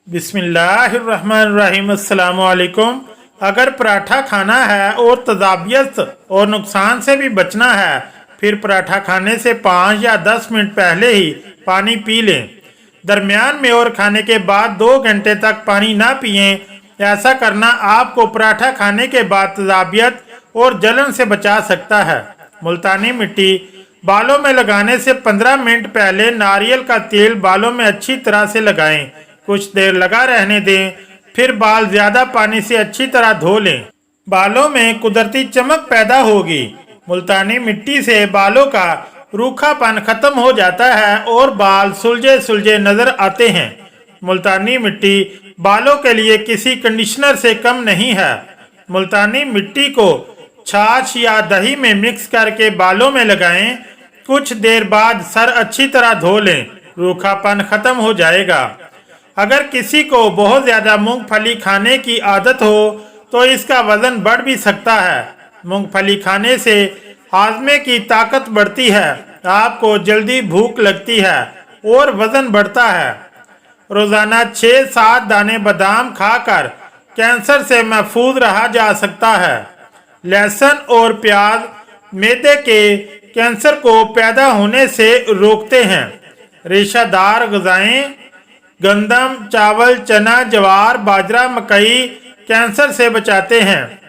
बिस्मिल्लाहिर्रहमानिर्रहीम। अस्सलाम वालेकुम। अगर पराठा खाना है और तजाबियत और नुकसान से भी बचना है, फिर पराठा खाने से 5 या 10 मिनट पहले ही पानी पी लें। दरमियान में और खाने के बाद 2 घंटे तक पानी ना पिएं। ऐसा करना आपको पराठा खाने के बाद तजाबियत और जलन से बचा सकता है। मुल्तानी मिट्टी बालों में लगाने से 15 मिनट पहले नारियल का तेल बालों में अच्छी तरह से लगाएं। कुछ देर लगा रहने दें, फिर बाल ज्यादा पानी से अच्छी तरह धो लें। बालों में कुदरती चमक पैदा होगी। मुल्तानी मिट्टी से बालों का रूखापन खत्म हो जाता है और बाल सुलझे सुलझे नजर आते हैं। मुल्तानी मिट्टी बालों के लिए किसी कंडीशनर से कम नहीं है। मुल्तानी मिट्टी को छाछ या दही में मिक्स करके बालों में लगाएं। कुछ देर बाद सर अच्छी तरह धो लें, रूखापन खत्म हो जाएगा। अगर किसी को बहुत ज्यादा मूंगफली खाने की आदत हो तो इसका वजन बढ़ भी सकता है। मूंगफली खाने से हाजमे की ताकत बढ़ती है, आपको जल्दी भूख लगती है और वजन बढ़ता है। रोजाना 6-7 दाने बादाम खाकर कैंसर से महफूज रहा जा सकता है। लहसुन और प्याज मैदे के कैंसर को पैदा होने से रोकते हैं। रेशादार ग़िज़ाएं गंदम, चावल, चना, ज्वार, बाजरा, मकई कैंसर से बचाते हैं।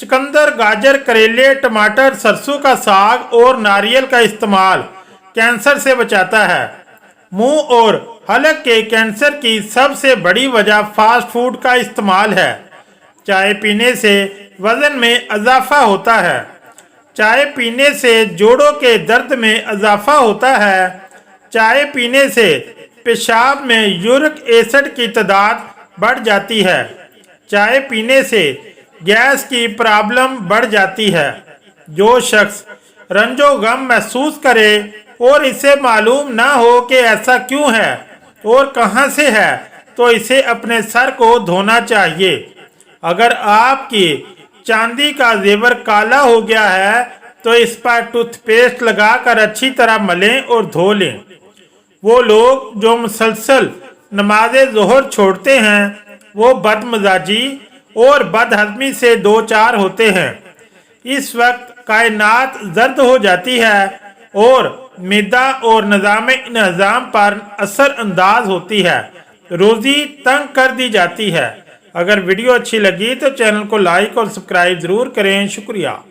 चुकंदर, गाजर, करेले, टमाटर, सरसों का साग और नारियल का इस्तेमाल कैंसर से बचाता है। मुंह और हलक के कैंसर की सबसे बड़ी वजह फास्ट फूड का इस्तेमाल है। चाय पीने से वजन में इजाफा होता है। चाय पीने से जोड़ों के दर्द में इजाफा होता है। चाय पीने से पेशाब में यूरिक एसिड की तादाद बढ़ जाती है। चाय पीने से गैस की प्रॉब्लम बढ़ जाती है। जो शख्स रंजो गम महसूस करे और इसे मालूम ना हो कि ऐसा क्यों है और कहां से है, तो इसे अपने सर को धोना चाहिए। अगर आपकी चांदी का जेवर काला हो गया है तो इस पर टूथपेस्ट लगाकर अच्छी तरह मलें और धो लें। वो लोग जो मुसलसल नमाज ज़ोहर छोड़ते हैं वो बदमजाजी और बदहज़मी से दो चार होते हैं। इस वक्त कायनात जर्द हो जाती है और मैदा और निज़ाम पर असर अंदाज होती है। रोज़ी तंग कर दी जाती है। अगर वीडियो अच्छी लगी तो चैनल को लाइक और सब्सक्राइब ज़रूर करें। शुक्रिया।